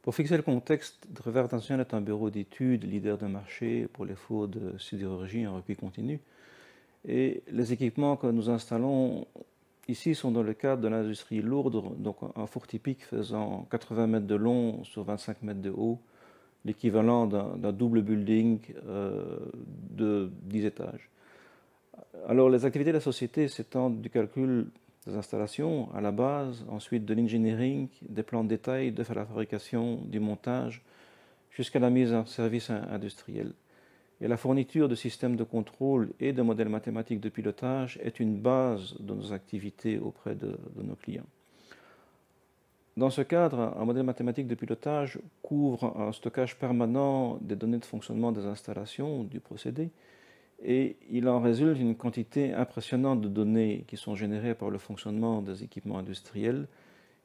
Pour fixer le contexte, Drever International est un bureau d'études leader de marché pour les fours de sidérurgie en recueil continu. Et les équipements que nous installons ici sont dans le cadre de l'industrie lourde, donc un four typique faisant 80 mètres de long sur 25 mètres de haut, l'équivalent d'un double building de 10 étages. Alors les activités de la société s'étendent du calcul des installations à la base, ensuite de l'engineering, des plans de détail, de la fabrication, du montage, jusqu'à la mise en service industriel. Et la fourniture de systèmes de contrôle et de modèles mathématiques de pilotage est une base de nos activités auprès de nos clients. Dans ce cadre, un modèle mathématique de pilotage couvre un stockage permanent des données de fonctionnement des installations, du procédé, et il en résulte une quantité impressionnante de données qui sont générées par le fonctionnement des équipements industriels,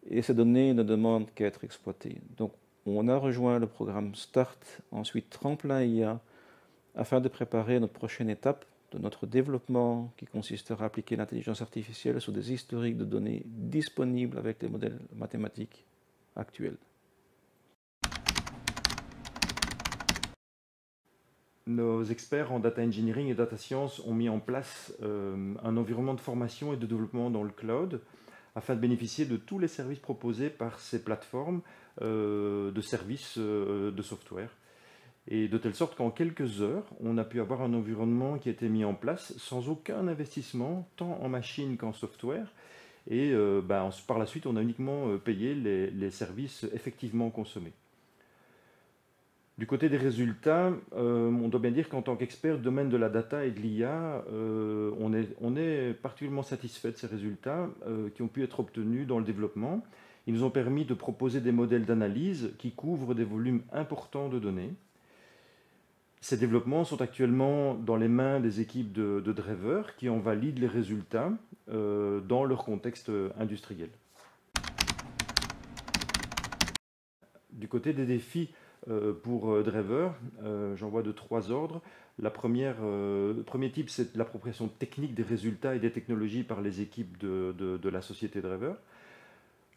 et ces données ne demandent qu'à être exploitées. Donc on a rejoint le programme START, ensuite Tremplin IA, afin de préparer notre prochaine étape de notre développement qui consistera à appliquer l'intelligence artificielle sur des historiques de données disponibles avec les modèles mathématiques actuels. Nos experts en data engineering et data science ont mis en place un environnement de formation et de développement dans le cloud afin de bénéficier de tous les services proposés par ces plateformes de services de software. Et de telle sorte qu'en quelques heures, on a pu avoir un environnement qui a été mis en place sans aucun investissement, tant en machine qu'en software. Et par la suite, on a uniquement payé les services effectivement consommés. Du côté des résultats, on doit bien dire qu'en tant qu'expert du domaine de la data et de l'IA, on est particulièrement satisfait de ces résultats qui ont pu être obtenus dans le développement. Ils nous ont permis de proposer des modèles d'analyse qui couvrent des volumes importants de données. Ces développements sont actuellement dans les mains des équipes de Drever qui en valident les résultats dans leur contexte industriel. Du côté des défis pour Drever, j'en vois de trois ordres. Le premier type, c'est l'appropriation technique des résultats et des technologies par les équipes de la société Drever.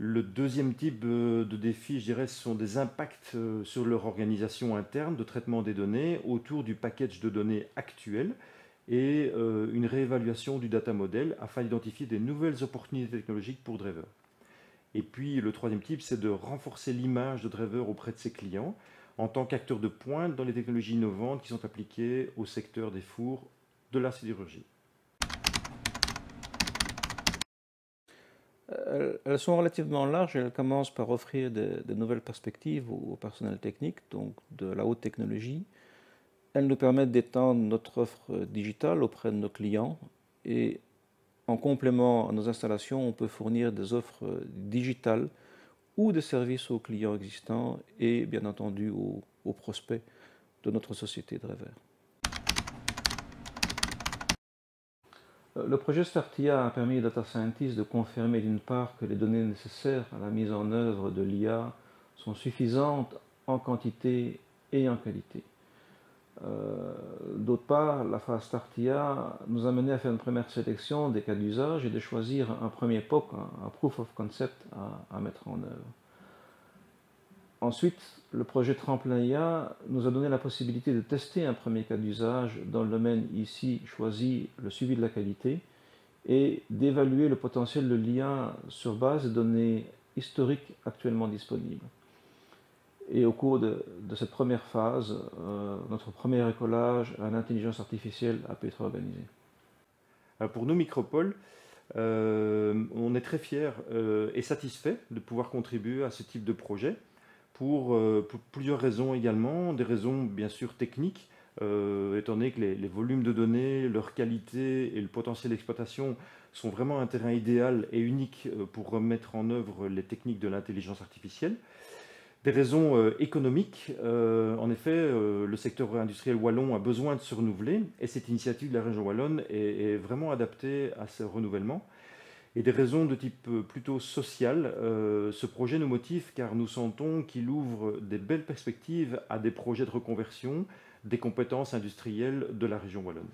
Le deuxième type de défi, je dirais, ce sont des impacts sur leur organisation interne de traitement des données autour du package de données actuel et une réévaluation du data model afin d'identifier des nouvelles opportunités technologiques pour Drever. Et puis le troisième type, c'est de renforcer l'image de Drever auprès de ses clients en tant qu'acteur de pointe dans les technologies innovantes qui sont appliquées au secteur des fours de la sidérurgie. Elles sont relativement larges et elles commencent par offrir de nouvelles perspectives au personnel technique, donc de la haute technologie. Elles nous permettent d'étendre notre offre digitale auprès de nos clients et en complément à nos installations, on peut fournir des offres digitales ou des services aux clients existants et bien entendu aux prospects de notre société Drever. Le projet Startia a permis aux data scientists de confirmer d'une part que les données nécessaires à la mise en œuvre de l'IA sont suffisantes en quantité et en qualité. D'autre part, la phase Startia nous a mené à faire une première sélection des cas d'usage et de choisir un premier POC, un Proof of Concept à mettre en œuvre. Ensuite, le projet Tremplin IA nous a donné la possibilité de tester un premier cas d'usage dans le domaine ici choisi, le suivi de la qualité, et d'évaluer le potentiel de l'IA sur base de données historiques actuellement disponibles. Et au cours de cette première phase, notre premier écolage à l'intelligence artificielle a pu être organisé. Pour nous, Micropole, on est très fiers et satisfaits de pouvoir contribuer à ce type de projet pour plusieurs raisons également. Des raisons bien sûr techniques, étant donné que les volumes de données, leur qualité et le potentiel d'exploitation sont vraiment un terrain idéal et unique pour remettre en œuvre les techniques de l'intelligence artificielle. Des raisons économiques, en effet, le secteur industriel wallon a besoin de se renouveler et cette initiative de la région wallonne est vraiment adaptée à ce renouvellement. Et des raisons de type plutôt social, ce projet nous motive car nous sentons qu'il ouvre des belles perspectives à des projets de reconversion des compétences industrielles de la région wallonne.